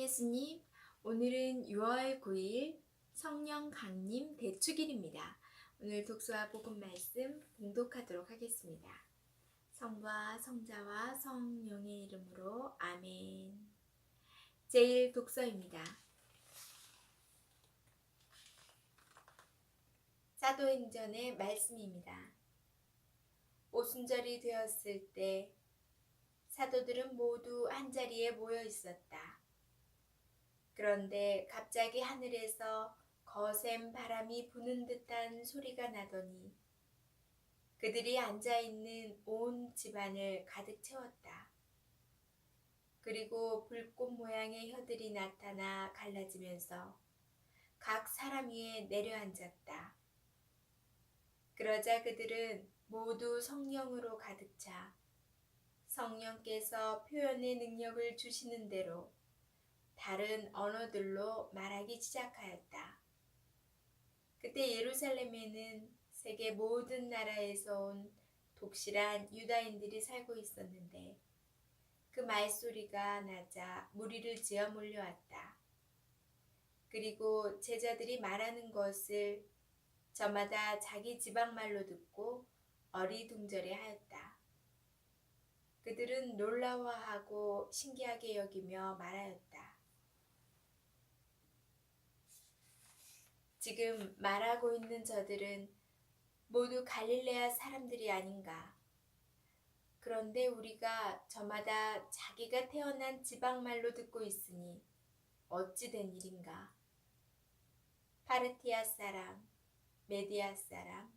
예수님, 오늘은 6월 9일 성령 강림 대축일입니다. 오늘 독서와 복음 말씀 봉독하도록 하겠습니다. 성부와 성자와 성령의 이름으로 아멘. 제1 독서입니다. 사도행전의 말씀입니다. 오순절이 되었을 때 사도들은 모두 한자리에 모여 있었다. 그런데 갑자기 하늘에서 거센 바람이 부는 듯한 소리가 나더니 그들이 앉아있는 온 집안을 가득 채웠다. 그리고 불꽃 모양의 혀들이 나타나 갈라지면서 각 사람 위에 내려앉았다. 그러자 그들은 모두 성령으로 가득 차 성령께서 표현의 능력을 주시는 대로 다른 언어들로 말하기 시작하였다. 그때 예루살렘에는 세계 모든 나라에서 온 독실한 유다인들이 살고 있었는데 그 말소리가 나자 무리를 지어 몰려왔다. 그리고 제자들이 말하는 것을 저마다 자기 지방말로 듣고 어리둥절해 하였다. 그들은 놀라워하고 신기하게 여기며 말하였다. 지금 말하고 있는 저들은 모두 갈릴레아 사람들이 아닌가. 그런데 우리가 저마다 자기가 태어난 지방말로 듣고 있으니 어찌 된 일인가. 파르티아 사람, 메디아 사람,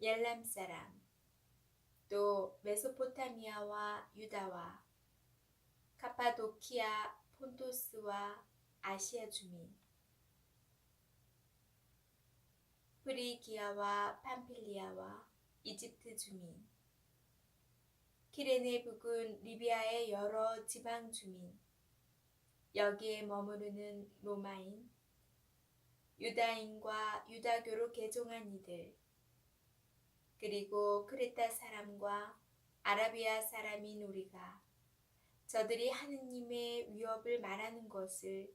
엘람 사람, 또 메소포타미아와 유다와 카파도키아, 폰토스와 아시아 주민, 프리기아와 팜필리아와 이집트 주민, 키레네 북은 리비아의 여러 지방 주민, 여기에 머무르는 로마인, 유다인과 유다교로 개종한 이들, 그리고 크레타 사람과 아라비아 사람인 우리가 저들이 하느님의 위협을 말하는 것을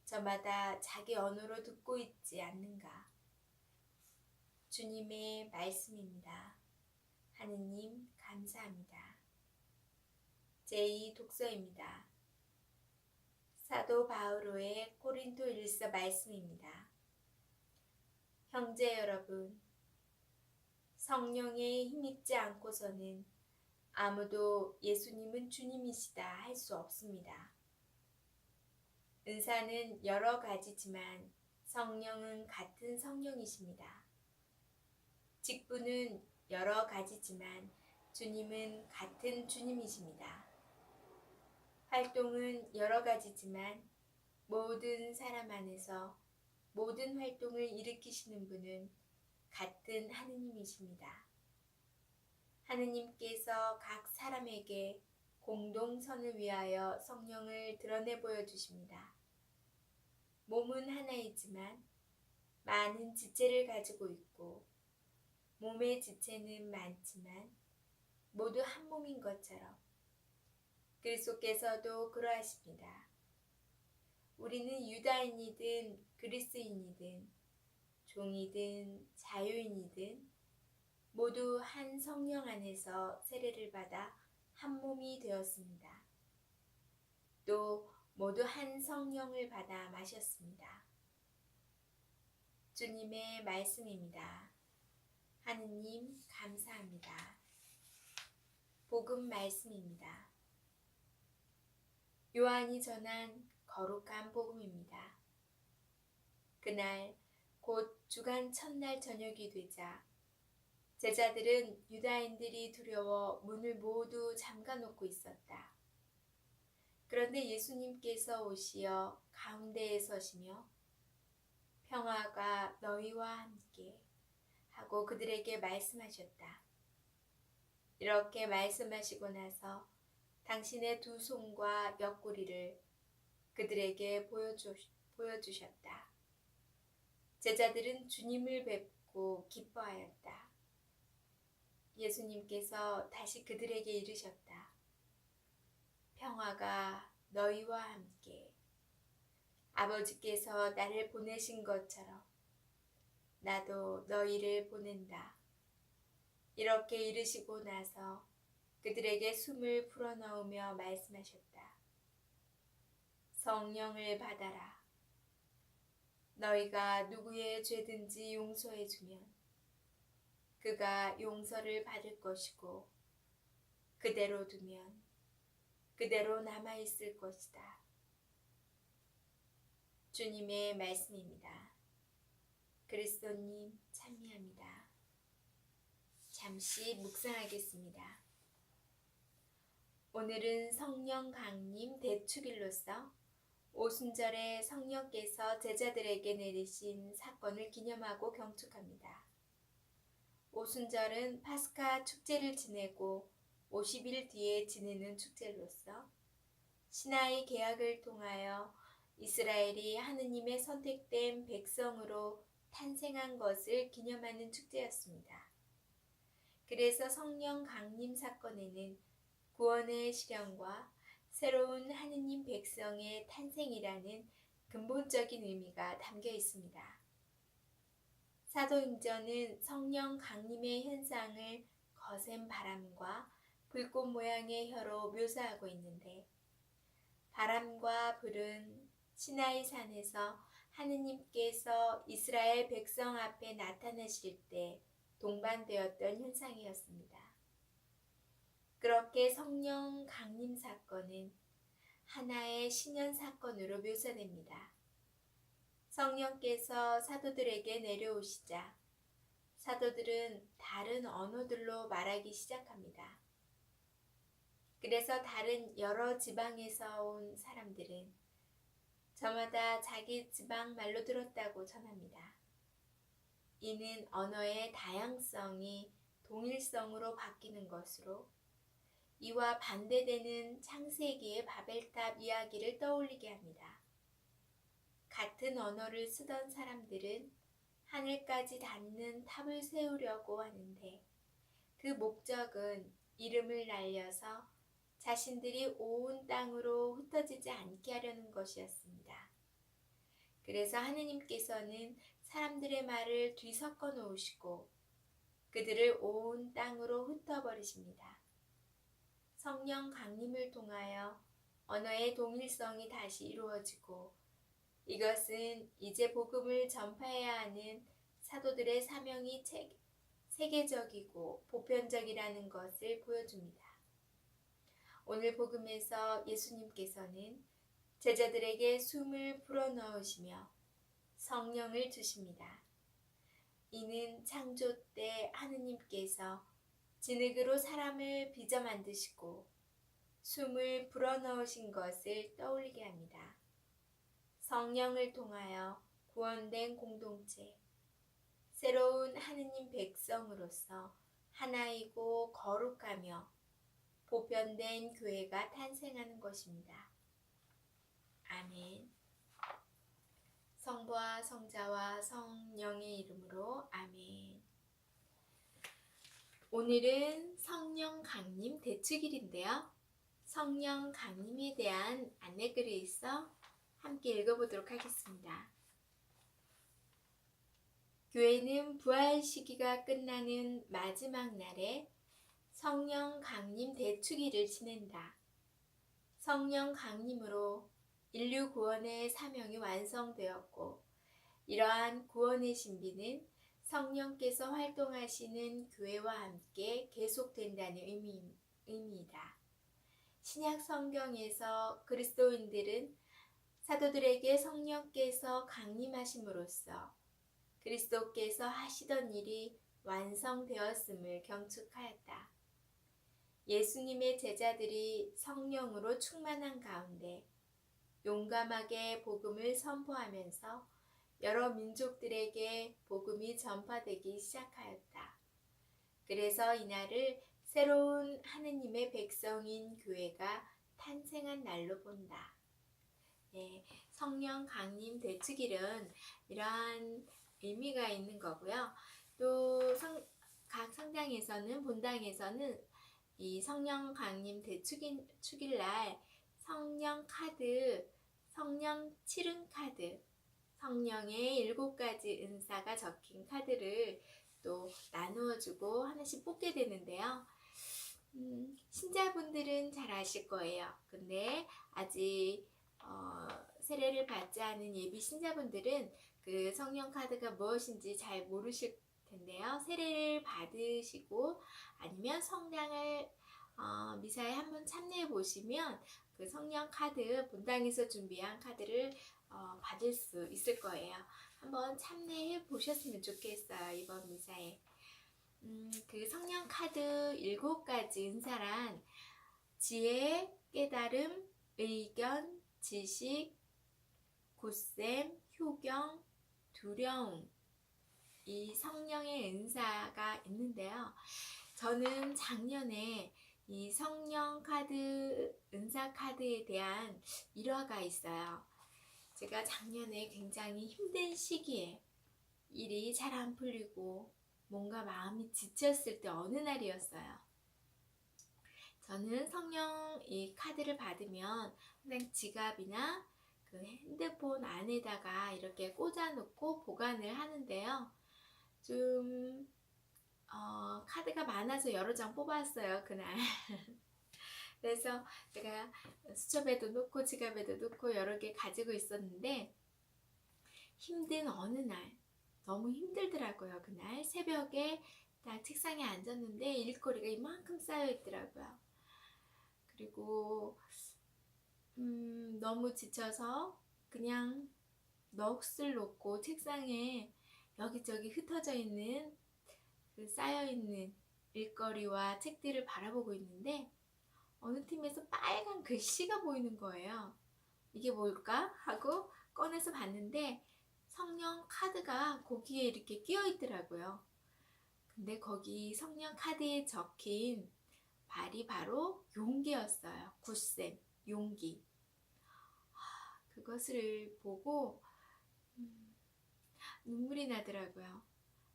저마다 자기 언어로 듣고 있지 않는가. 주님의 말씀입니다. 하느님 감사합니다. 제2 독서입니다. 사도 바오로의 고린도 일서 말씀입니다. 형제 여러분, 성령에 힘입지 않고서는 아무도 예수님은 주님이시다 할 수 없습니다. 은사는 여러 가지지만 성령은 같은 성령이십니다. 직분은 여러 가지지만 주님은 같은 주님이십니다. 활동은 여러 가지지만 모든 사람 안에서 모든 활동을 일으키시는 분은 같은 하느님이십니다. 하느님께서 각 사람에게 공동선을 위하여 성령을 드러내 보여주십니다. 몸은 하나이지만 많은 지체를 가지고 있고 몸의 지체는 많지만 모두 한 몸인 것처럼 그리스도께서도 그러하십니다. 우리는 유다인이든 그리스인이든 종이든 자유인이든 모두 한 성령 안에서 세례를 받아 한 몸이 되었습니다. 또 모두 한 성령을 받아 마셨습니다. 주님의 말씀입니다. 하느님 감사합니다. 복음 말씀입니다. 요한이 전한 거룩한 복음입니다. 그날 곧 주간 첫날 저녁이 되자 제자들은 유다인들이 두려워 문을 모두 잠가놓고 있었다. 그런데 예수님께서 오시어 가운데에 서시며 평화가 너희와 함께 하고 그들에게 말씀하셨다. 이렇게 말씀하시고 나서 당신의 두 손과 옆구리를 그들에게 보여주셨다. 제자들은 주님을 뵙고 기뻐하였다. 예수님께서 다시 그들에게 이르셨다. 평화가 너희와 함께. 아버지께서 나를 보내신 것처럼 나도 너희를 보낸다. 이렇게 이르시고 나서 그들에게 숨을 불어넣으며 말씀하셨다. 성령을 받아라. 너희가 누구의 죄든지 용서해 주면 그가 용서를 받을 것이고 그대로 두면 그대로 남아있을 것이다. 주님의 말씀입니다. 그리스도님 찬미합니다. 잠시 묵상하겠습니다. 오늘은 성령 강림 대축일로서 오순절에 성령께서 제자들에게 내리신 사건을 기념하고 경축합니다. 오순절은 파스카 축제를 지내고 50일 뒤에 지내는 축제로서 시나이 계약을 통하여 이스라엘이 하느님의 선택된 백성으로 탄생한 것을 기념하는 축제였습니다. 그래서 성령 강림 사건에는 구원의 실현과 새로운 하느님 백성의 탄생이라는 근본적인 의미가 담겨 있습니다. 사도행전은 성령 강림의 현상을 거센 바람과 불꽃 모양의 혀로 묘사하고 있는데, 바람과 불은 시나이 산에서 하느님께서 이스라엘 백성 앞에 나타나실 때 동반되었던 현상이었습니다. 그렇게 성령 강림 사건은 하나의 신년 사건으로 묘사됩니다. 성령께서 사도들에게 내려오시자 사도들은 다른 언어들로 말하기 시작합니다. 그래서 다른 여러 지방에서 온 사람들은 저마다 자기 지방 말로 들었다고 전합니다. 이는 언어의 다양성이 동일성으로 바뀌는 것으로 이와 반대되는 창세기의 바벨탑 이야기를 떠올리게 합니다. 같은 언어를 쓰던 사람들은 하늘까지 닿는 탑을 세우려고 하는데 그 목적은 이름을 날려서 자신들이 온 땅으로 흩어지지 않게 하려는 것이었습니다. 그래서 하느님께서는 사람들의 말을 뒤섞어 놓으시고 그들을 온 땅으로 흩어버리십니다. 성령 강림을 통하여 언어의 동일성이 다시 이루어지고 이것은 이제 복음을 전파해야 하는 사도들의 사명이 세계적이고 보편적이라는 것을 보여줍니다. 오늘 복음에서 예수님께서는 제자들에게 숨을 불어넣으시며 성령을 주십니다. 이는 창조 때 하느님께서 진흙으로 사람을 빚어 만드시고 숨을 불어넣으신 것을 떠올리게 합니다. 성령을 통하여 구원된 공동체, 새로운 하느님 백성으로서 하나이고 거룩하며 보편된 교회가 탄생하는 것입니다. 아멘. 성부와 성자와 성령의 이름으로 아멘. 오늘은 성령 강림 대축일인데요. 성령 강림에 대한 안내글이 있어 함께 읽어보도록 하겠습니다. 교회는 부활 시기가 끝나는 마지막 날에 성령 강림 대축일을 지낸다. 성령 강림으로 인류 구원의 사명이 완성되었고 이러한 구원의 신비는 성령께서 활동하시는 교회와 함께 계속된다는 의미이다. 신약 성경에서 그리스도인들은 사도들에게 성령께서 강림하심으로써 그리스도께서 하시던 일이 완성되었음을 경축하였다. 예수님의 제자들이 성령으로 충만한 가운데 용감하게 복음을 선포하면서 여러 민족들에게 복음이 전파되기 시작하였다. 그래서 이날을 새로운 하느님의 백성인 교회가 탄생한 날로 본다. 네, 성령 강림 대축일은 이러한 의미가 있는 거고요. 또 각 성당에서는 본당에서는 이 성령 강림 대축일날 성령 카드 성령 7은 카드, 성령의 7가지 은사가 적힌 카드를 또 나누어주고 하나씩 뽑게 되는데요. 신자분들은 잘 아실 거예요. 근데 아직 세례를 받지 않은 예비 신자분들은 그 성령 카드가 무엇인지 잘 모르실 텐데요. 세례를 받으시고 아니면 성당을 미사에 한번 참여해 보시면 그 성령 카드, 본당에서 준비한 카드를 받을 수 있을 거예요. 한번 참여해 보셨으면 좋겠어요. 이번 미사에. 그 성령 카드 7가지 은사란 지혜, 깨달음, 의견, 지식, 굳셈, 효경, 두려움, 이 성령의 은사가 있는데요. 저는 작년에 이 성령 카드, 은사 카드에 대한 일화가 있어요. 제가 작년에 굉장히 힘든 시기에 일이 잘 안 풀리고 뭔가 마음이 지쳤을 때 어느 날이었어요. 저는 성령 이 카드를 받으면 항상 지갑이나 그 핸드폰 안에다가 이렇게 꽂아 놓고 보관을 하는데요. 좀 카드가 많아서 여러 장 뽑았어요, 그날. 그래서 제가 수첩에도 놓고 지갑에도 놓고 여러 개 가지고 있었는데 힘든 어느 날 너무 힘들더라고요. 그날 새벽에 딱 책상에 앉았는데 일거리가 이만큼 쌓여 있더라고요. 그리고 너무 지쳐서 그냥 넋을 놓고 책상에 여기저기 흩어져 있는 그 쌓여 있는 일거리와 책들을 바라보고 있는데 어느 팀에서 빨간 글씨가 보이는 거예요. 이게 뭘까? 하고 꺼내서 봤는데 성령 카드가 거기에 이렇게 끼어 있더라고요. 근데 거기 성령 카드에 적힌 말이 바로 용기였어요. 굳셈, 용기. 그것을 보고 눈물이 나더라고요.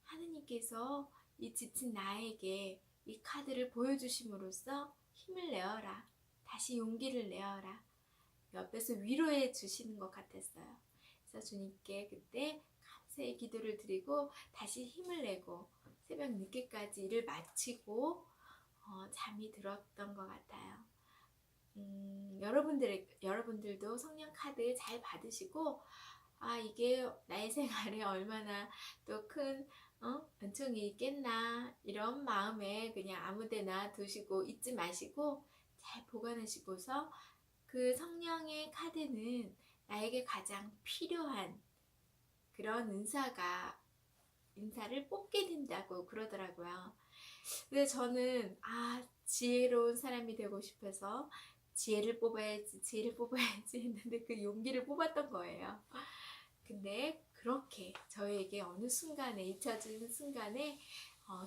하느님께서 이 지친 나에게 이 카드를 보여주심으로써 힘을 내어라. 다시 용기를 내어라. 옆에서 위로해 주시는 것 같았어요. 그래서 주님께 그때 감사의 기도를 드리고 다시 힘을 내고 새벽 늦게까지 일을 마치고 잠이 들었던 것 같아요. 여러분들도 성령 카드 잘 받으시고 이게 나의 생활에 얼마나 또 큰 은총이 있겠나 이런 마음에 그냥 아무데나 두시고 잊지 마시고 잘 보관하시고서 그 성령의 카드는 나에게 가장 필요한 그런 인사를 뽑게 된다고 그러더라고요. 근데 저는 지혜로운 사람이 되고 싶어서 지혜를 뽑아야지 했는데 그 용기를 뽑았던 거예요. 근데 그렇게 저에게 어느 순간에 잊혀진 순간에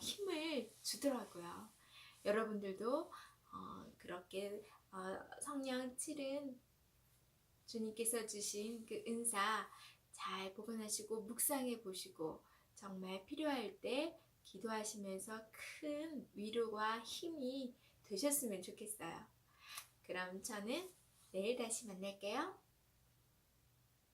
힘을 주더라고요. 여러분들도 그렇게 성령 7은 주님께서 주신 그 은사 잘 보관하시고 묵상해 보시고 정말 필요할 때 기도하시면서 큰 위로와 힘이 되셨으면 좋겠어요. 그럼 저는 내일 다시 만날게요.